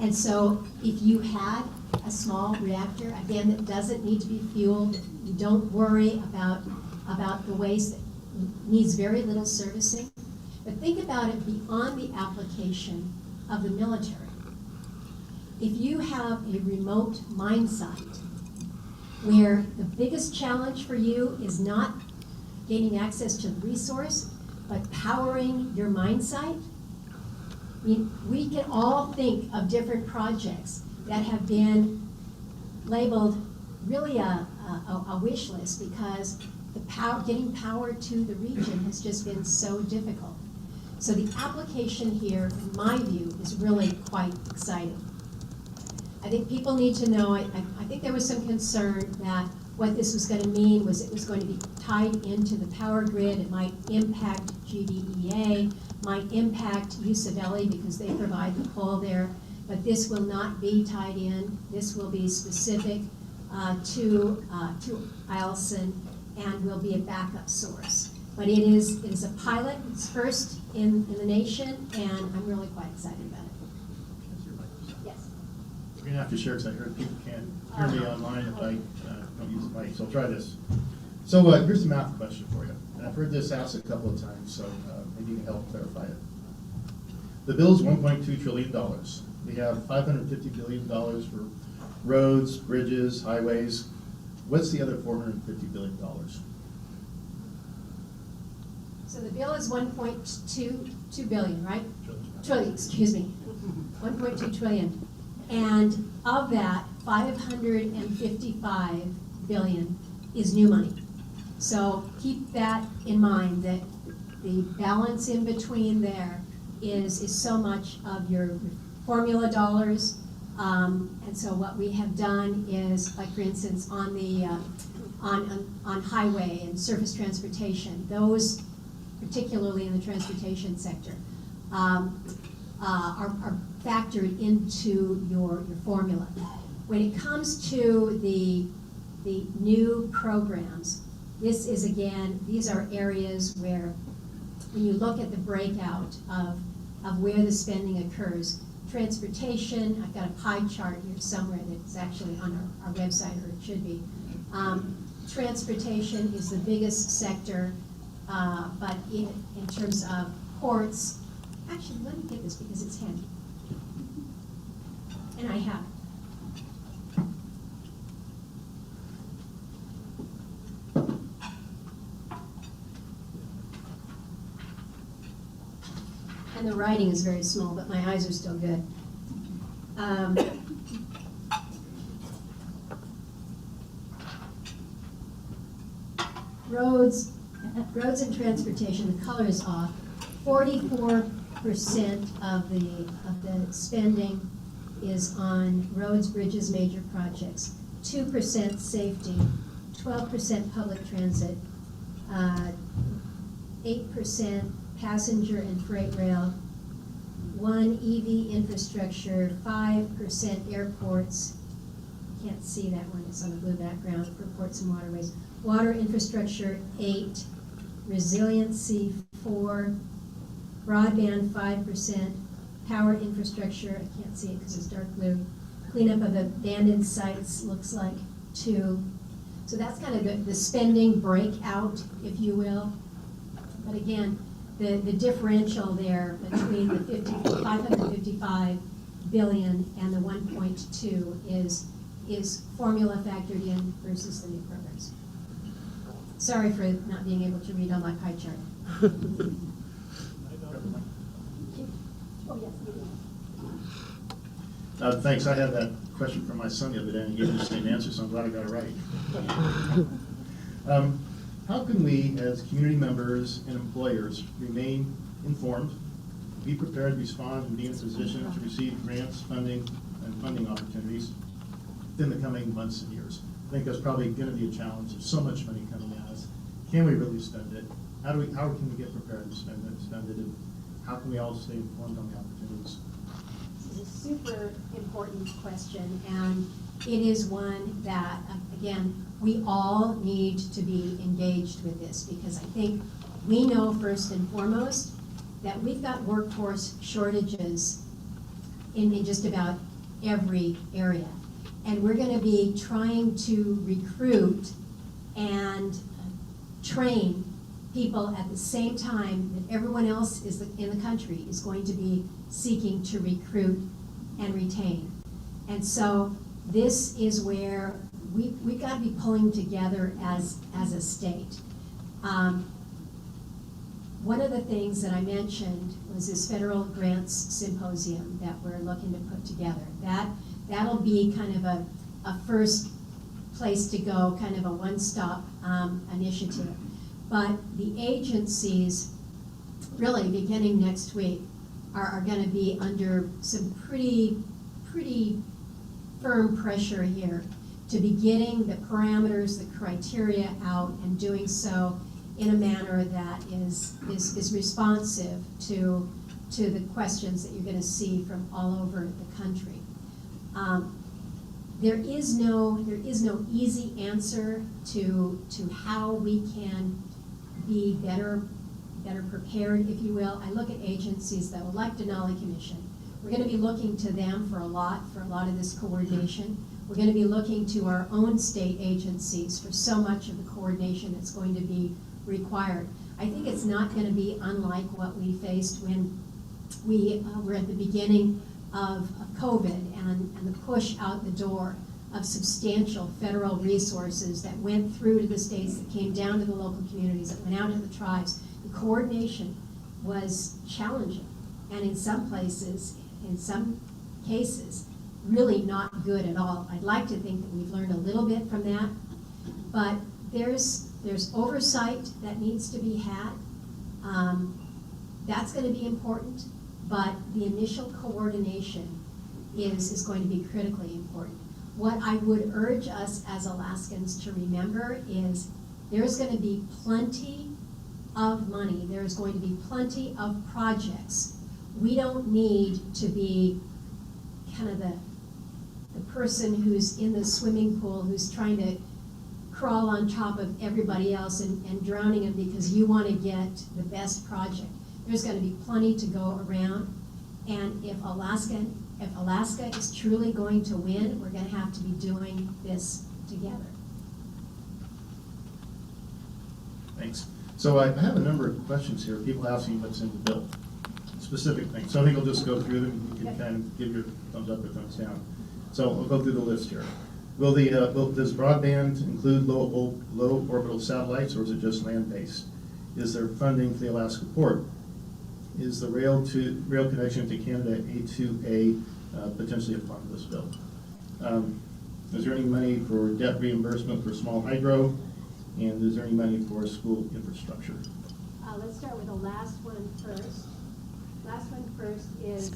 And so if you had a small reactor, again, that doesn't need to be fueled, you don't worry about the waste that needs very little servicing, but think about it beyond the application of the military. If you have a remote mine site where the biggest challenge for you is not gaining access to the resource, but powering your mine site, I mean, we can all think of different projects that have been labeled really a wish list because getting power to the region has just been so difficult. So the application here, in my view, is really quite exciting. I think people need to know, I think there was some concern that what this was going to mean was it was going to be tied into the power grid. It might impact GDEA, might impact UCVL because they provide the coal there, but this will not be tied in. This will be specific to Eielson and will be a backup source. But it is a pilot. It's first in the nation, and I'm really quite excited about it. Yes. We're gonna have to share because I heard people can't hear me online if I don't use the mic, so I'll try this. So here's a math question for you. And I've heard this asked a couple of times, so maybe you can help clarify it. The bill is $1.2 trillion. We have $550 billion for roads, bridges, highways. What's the other $450 billion? So the bill is 1.2 billion, right? Trillion, excuse me. 1.2 trillion. And of that, 555 billion is new money. So keep that in mind, that the balance in between there is so much of your formula dollars. And so what we have done is, like for instance, on the on highway and surface transportation, those particularly in the transportation sector are factored into your formula. When it comes to the new programs, this is again, these are areas where when you look at the breakout of where the spending occurs, transportation, I've got a pie chart here somewhere that's actually on our website, or it should be. Transportation is the biggest sector, but in terms of ports, actually, let me get this because it's handy. And I have it. And the writing is very small, but my eyes are still good. Roads and transportation, the color is off. 44% of the spending is on roads, bridges, major projects. 2% safety, 12% public transit, 8% passenger and freight rail, 1 EV infrastructure, 5% airports. Can't see that one, it's on a blue background for ports and waterways. Water infrastructure, 8, resiliency, 4, broadband 5%, power infrastructure, I can't see it because it's dark blue, cleanup of abandoned sites looks like 2. So that's kind of the spending breakout, if you will. But again, the differential there between the 555 billion and the 1.2 is formula factored in versus the new programs. Sorry for not being able to read on my pie chart. Oh, yes, you do. Thanks. I had that question from my son the other day, and he gave me the same answer, so I'm glad I got it right. How can we, as community members and employers, remain informed, be prepared to respond, and be in a position to receive grants, funding, and funding opportunities in the coming months and years? I think that's probably going to be a challenge. There's so much money coming at us. Can we really spend it? How can we get prepared to spend it, and how can we all stay informed on the opportunities? This is a super important question, and it is one that, again, we all need to be engaged with this, because I think we know first and foremost that we've got workforce shortages in just about every area. And we're going to be trying to recruit and train people at the same time that everyone else in the country is going to be seeking to recruit and retain. And so this is where we've got to be pulling together as a state. One of the things that I mentioned was this federal grants symposium that we're looking to put together. That'll be kind of a first place to go, kind of a one-stop initiative. But the agencies, really beginning next week, are going to be under some pretty firm pressure here to be getting the parameters, the criteria out, and doing so in a manner that is responsive to the questions that you're going to see from all over the country. There is no easy answer to how we can be better prepared, if you will. I look at agencies though, like Denali Commission. We're going to be looking to them for a lot of this coordination. We're going to be looking to our own state agencies for so much of the coordination that's going to be required. I think it's not going to be unlike what we faced when we were at the beginning of COVID and the push out the door of substantial federal resources that went through to the states, that came down to the local communities, that went out to the tribes. The coordination was challenging, and in some places, in some cases, really not good at all. I'd like to think that we've learned a little bit from that, but there's oversight that needs to be had. That's going to be important, but the initial coordination is going to be critically important. What I would urge us as Alaskans to remember is there's going to be plenty of money. There's going to be plenty of projects. We don't need to be kind of the person who's in the swimming pool who's trying to crawl on top of everybody else and drowning them because you want to get the best project. There's going to be plenty to go around, and if Alaska is truly going to win, we're going to have to be doing this together. Thanks. So I have a number of questions here. People asking what's in the bill, specific things. So I think I'll just go through them. You can kind of give your thumbs up or thumbs down. So we'll go through the list here. Does broadband include low orbital satellites, or is it just land-based? Is there funding for the Alaska port? Is the rail connection to Canada A2A potentially a part of this bill? Is there any money for debt reimbursement for small hydro? And is there any money for school infrastructure? Let's start with the last one first. Last one first is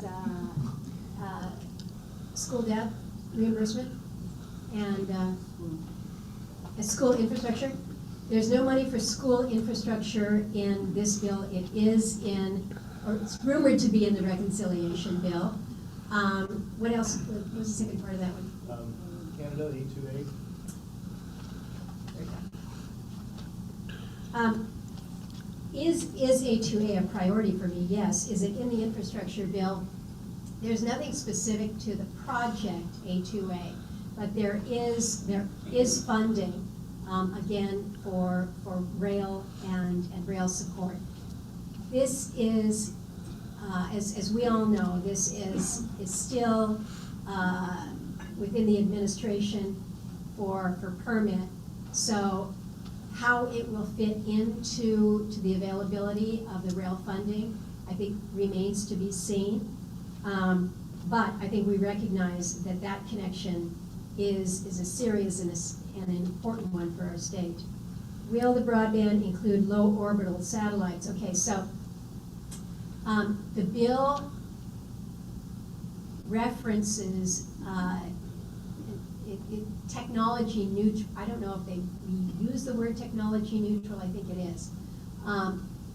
school debt reimbursement and school infrastructure. There's no money for school infrastructure in this bill. It is or it's rumored to be in the reconciliation bill. What else? What was the second part of that one? Canada, A2A. Is A2A a priority for me? Yes. Is it in the infrastructure bill? There's nothing specific to the project A2A, but there is funding, again, for rail and rail support. This is, as we all know, this is still within the administration for permit. So how it will fit into the availability of the rail funding, I think remains to be seen. But I think we recognize that that connection is a serious and an important one for our state. Will the broadband include low orbital satellites? Okay, so the bill references technology neutral. I don't know if we use the word technology neutral. I think it is.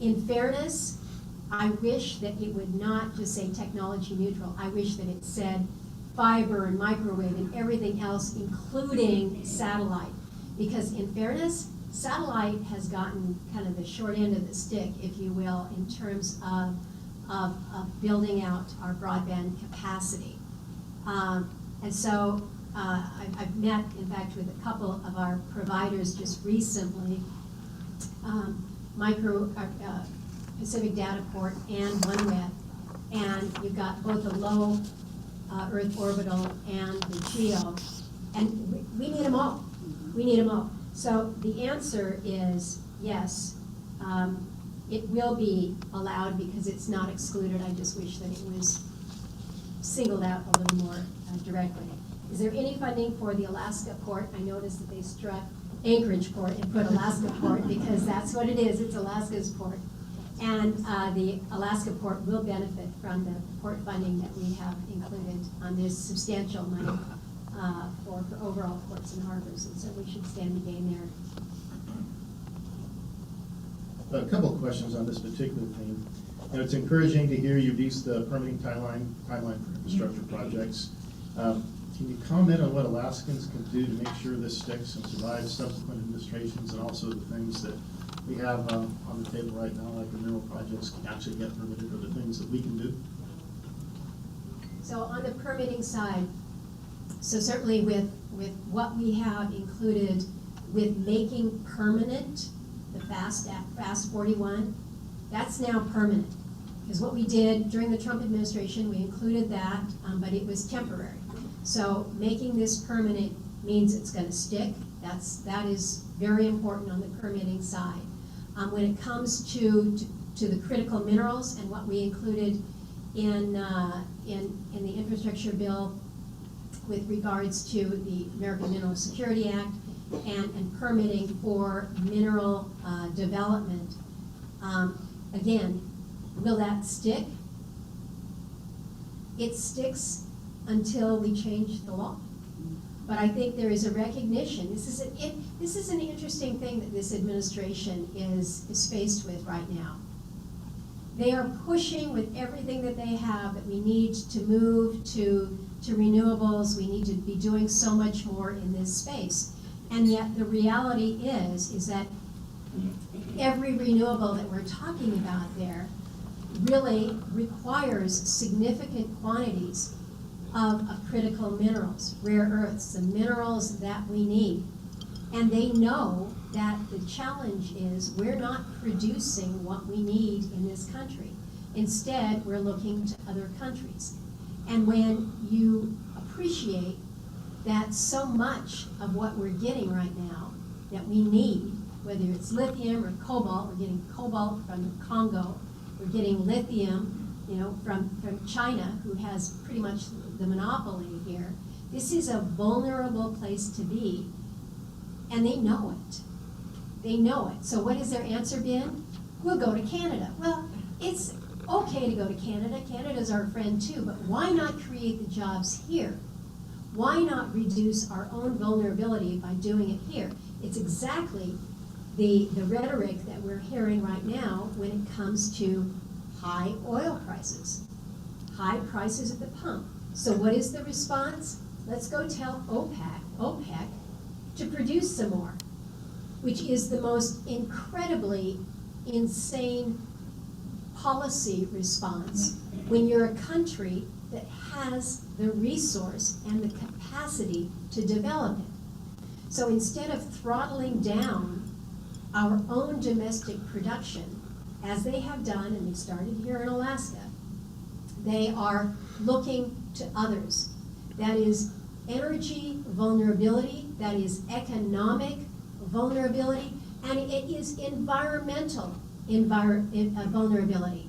In fairness, I wish that it would not just say technology neutral. I wish that it said fiber and microwave and everything else, including satellite. Because in fairness, satellite has gotten kind of the short end of the stick, if you will, in terms of building out our broadband capacity. And so I've met, in fact, with a couple of our providers just recently, Pacific Dataport and OneWeb, and you've got both the low Earth orbital and the GEO, and we need them all. We need them all. So the answer is yes, it will be allowed because it's not excluded. I just wish that it was singled out a little more directly. Is there any funding for the Alaska port? I noticed that they struck Anchorage port and put Alaska port because that's what it is. It's Alaska's port. And the Alaska port will benefit from the port funding that we have included on this substantial money for overall ports and harbors. And so we should stand to gain there. A couple of questions on this particular theme. You know, it's encouraging to hear you've used the permitting timeline for infrastructure projects. Can you comment on what Alaskans can do to make sure this sticks and survives subsequent administrations, and also the things that we have on the table right now, like the mineral projects can actually get permitted, or the things that we can do? So on the permitting side, so certainly with what we have included with making permanent the FAST 41, that's now permanent. Because what we did during the Trump administration, we included that, but it was temporary. So making this permanent means it's going to stick. That is very important on the permitting side. When it comes to the critical minerals and what we included in the infrastructure bill with regards to the American Mineral Security Act and permitting for mineral development, again, will that stick? It sticks until we change the law. But I think there is a recognition. This is an interesting thing that this administration is faced with right now. They are pushing with everything that they have that we need to move to renewables. We need to be doing so much more in this space. And yet the reality is that every renewable that we're talking about there really requires significant quantities of critical minerals, rare earths, the minerals that we need. And they know that the challenge is we're not producing what we need in this country. Instead, we're looking to other countries. And when you appreciate that so much of what we're getting right now that we need, whether it's lithium or cobalt, we're getting cobalt from the Congo, we're getting lithium, from China, who has pretty much the monopoly here. This is a vulnerable place to be, and they know it. They know it. So what has their answer been? We'll go to Canada. Well, it's okay to go to Canada. Canada's our friend too, but why not create the jobs here? Why not reduce our own vulnerability by doing it here? It's exactly the rhetoric that we're hearing right now when it comes to high oil prices, high prices at the pump. So what is the response? Let's go tell OPEC to produce some more, which is the most incredibly insane policy response when you're a country that has the resource and the capacity to develop it. So instead of throttling down our own domestic production, as they have done, and they started here in Alaska, they are looking to others. That is energy vulnerability, that is economic vulnerability, and it is environmental vulnerability.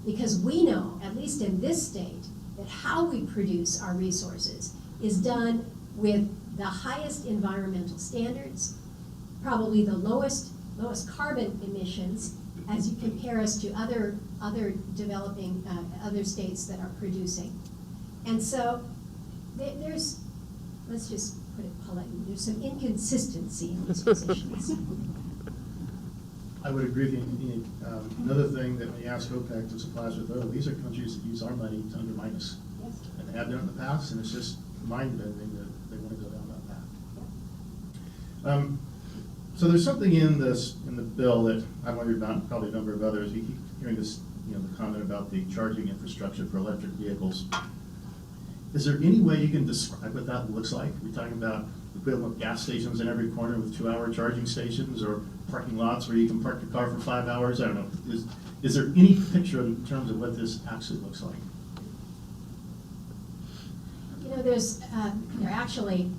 Because we know, at least in this state, that how we produce our resources is done with the highest environmental standards, probably the lowest carbon emissions as you compare us to other developing, other states that are producing. And so there's, let's just put it politely, there's some inconsistency in these positions. I would agree with you. Another thing that when you ask OPEC to supply us with oil, these are countries that use our money to undermine us. Yes. And they have done it in the past, and it's just mind-bending that they want to go down that path. So there's something in the bill that I've wondered about, probably a number of others. We keep hearing this, the comment about the charging infrastructure for electric vehicles. Is there any way you can describe what that looks like? Are we talking about equivalent gas stations in every corner with 2-hour charging stations, or parking lots where you can park your car for 5 hours? I don't know. Is there any picture in terms of what this actually looks like? They're actually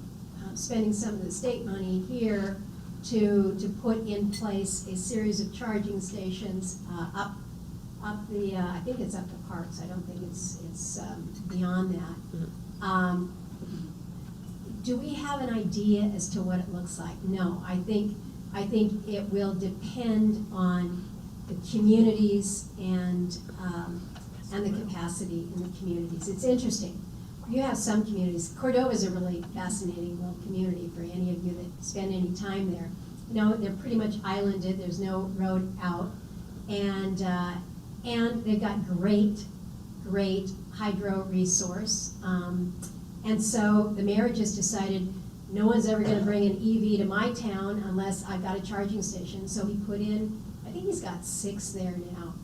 spending some of the state money here to put in place a series of charging stations up the, I think it's up the parks. I don't think it's beyond that. Do we have an idea as to what it looks like? No, I think it will depend on the communities and the capacity in the communities. It's interesting. You have some communities. Cordova is a really fascinating little community for any of you that spend any time there. They're pretty much islanded. There's no road out, and they've got great hydro resource. And so the mayor just decided no one's ever going to bring an EV to my town unless I've got a charging station. So he put in, I think he's got 6 there now,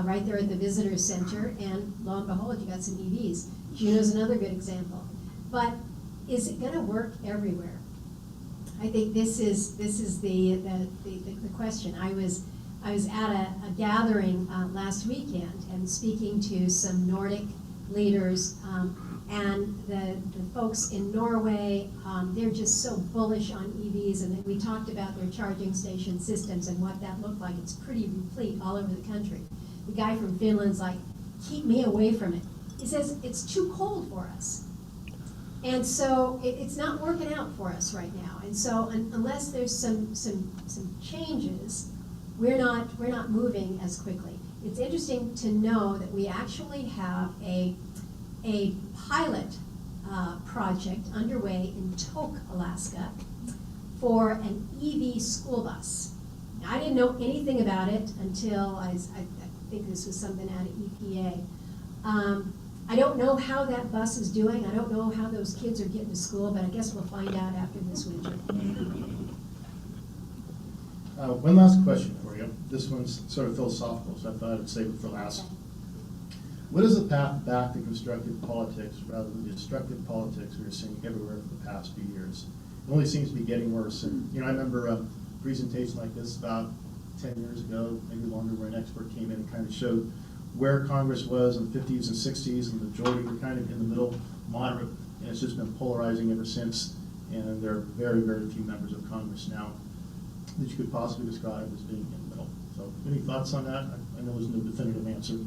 right there at the visitor center. And lo and behold, you got some EVs. Juneau's another good example. But is it going to work everywhere? I think this is the question. I was at a gathering last weekend and speaking to some Nordic leaders, and the folks in Norway, they're just so bullish on EVs, and we talked about their charging station systems and what that looked like. It's pretty replete all over the country. The guy from Finland's like, keep me away from it. He says, it's too cold for us. And so it's not working out for us right now. And so unless there's some changes, we're not moving as quickly. It's interesting to know that we actually have a pilot project underway in Tok, Alaska, for an EV school bus. Now, I didn't know anything about it until I think this was something out of EPA. I don't know how that bus is doing. I don't know how those kids are getting to school, but I guess we'll find out after this winter. One last question for you. This one's sort of philosophical, so I thought I'd save it for last. What is the path back to constructive politics rather than destructive politics we're seeing everywhere for the past few years? It only seems to be getting worse. And I remember a presentation like this about 10 years ago, maybe longer, where an expert came in and kind of showed where Congress was in the 50s and 60s, and the majority were kind of in the middle, moderate, and it's just been polarizing ever since. And there are very, very few members of Congress now that you could possibly describe as being in the middle. So, any thoughts on that? I know there's no definitive answer.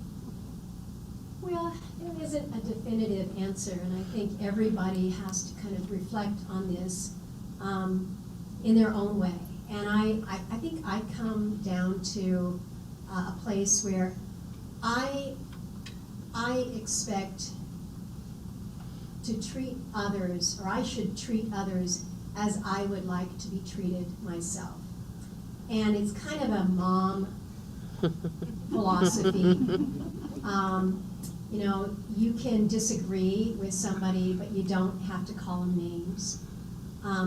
Well, there isn't a definitive answer, and I think everybody has to kind of reflect on this in their own way. And I think I come down to a place where I expect to treat others, or I should treat others as I would like to be treated myself. And it's kind of a mom philosophy. You can disagree with somebody, but you don't have to call them names.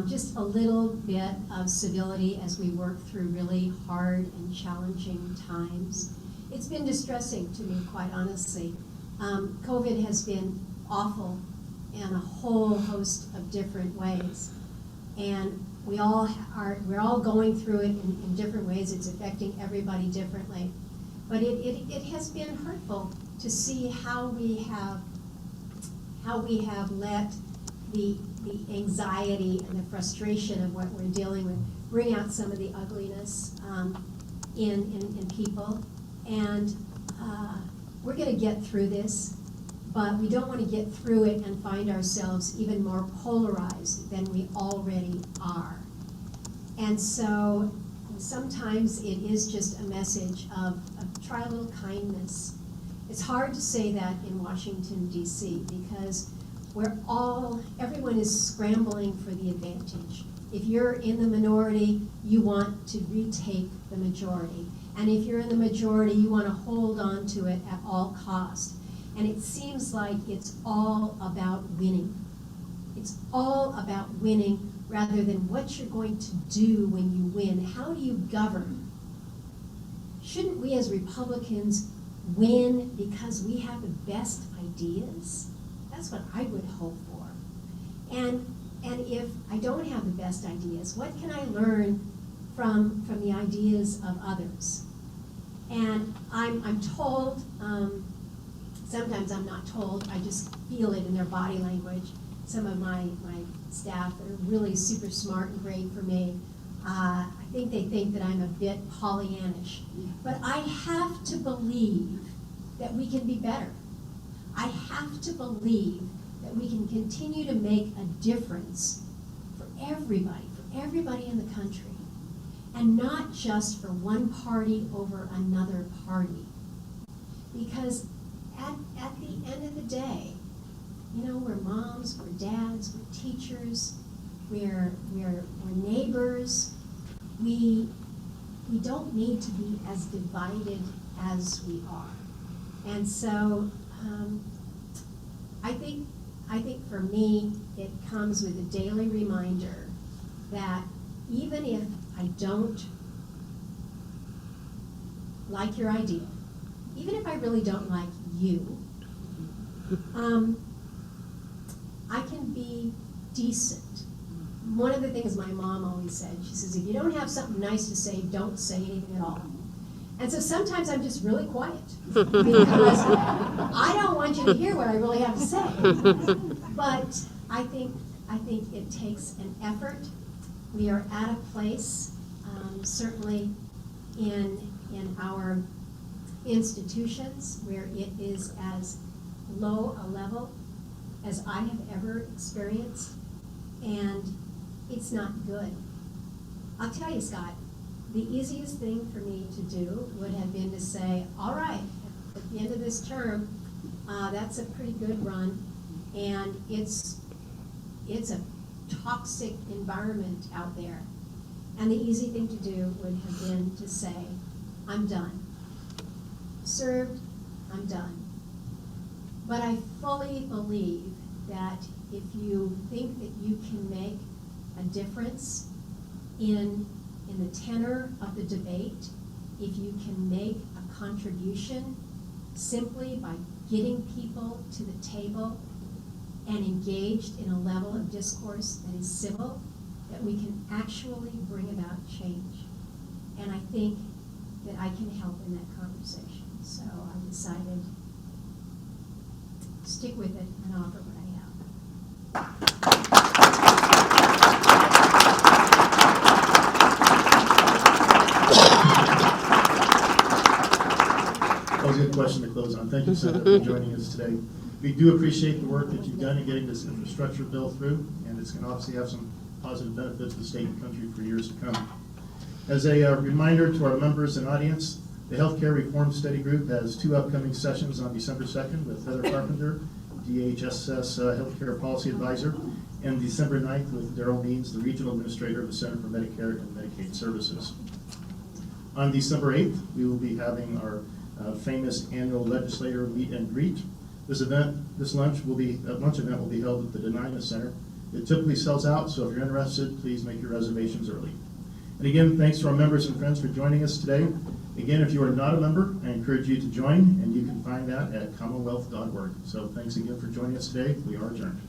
just a little bit of civility as we work through really hard and challenging times. It's been distressing to me, quite honestly. COVID has been awful in a whole host of different ways. And we're all going through it in different ways. It's affecting everybody differently. But it has been hurtful to see how we have let the anxiety and the frustration of what we're dealing with bring out some of the ugliness in people. And we're going to get through this, but we don't want to get through it and find ourselves even more polarized than we already are. And so sometimes it is just a message of try a little kindness. It's hard to say that in Washington, D.C., because everyone is scrambling for the advantage. If you're in the minority, you want to retake the majority. And if you're in the majority, you want to hold on to it at all costs. And it seems like it's all about winning. It's all about winning rather than what you're going to do when you win. How do you govern? Shouldn't we as Republicans win because we have the best ideas? That's what I would hope for. And if I don't have the best ideas, what can I learn from the ideas of others? And I'm told, sometimes I'm not told, I just feel it in their body language. Some of my staff are really super smart and great for me. I think they think that I'm a bit Pollyannish. But I have to believe that we can be better. I have to believe that we can continue to make a difference for everybody in the country, and not just for one party over another party. Because at the end of the day, you know, we're moms, we're dads, we're teachers, we're neighbors. We don't need to be as divided as we are. And so I think for me, it comes with a daily reminder that even if I don't like your idea, even if I really don't like you, I can be decent. One of the things my mom always said, she says, if you don't have something nice to say, don't say anything at all. And so sometimes I'm just really quiet because I don't want you to hear what I really have to say. But I think it takes an effort. We are at a place, certainly in our institutions, where it is as low a level as I have ever experienced, and it's not good. I'll tell you, Scott, the easiest thing for me to do would have been to say, all right, at the end of this term, that's a pretty good run, and it's a toxic environment out there. And the easy thing to do would have been to say, I'm done. Served, I'm done. But I fully believe that if you think that you can make a difference in the tenor of the debate, if you can make a contribution simply by getting people to the table and engaged in a level of discourse that is civil, that we can actually bring about change. And I think that I can help in that conversation. So I decided to stick with it and offer what I have. That was a good question to close on. Thank you, Senator, for joining us today. We do appreciate the work that you've done in getting this infrastructure bill through, and it's going to obviously have some positive benefits to the state and country for years to come. As a reminder to our members and audience, the Healthcare Reform Study Group has 2 upcoming sessions on December 2nd with Heather Carpenter, DHSS Healthcare Policy Advisor, and December 9th with Darrell Means, the Regional Administrator of the Center for Medicare and Medicaid Services. On December 8th, we will be having our famous annual legislator meet and greet. This lunch event will be held at the Denina Center It typically sells out, so if you're interested, please make your reservations early. And again, thanks to our members and friends for joining us today. Again, if you are not a member, I encourage you to join, and you can find that at commonwealth.org. So thanks again for joining us today. We are adjourned.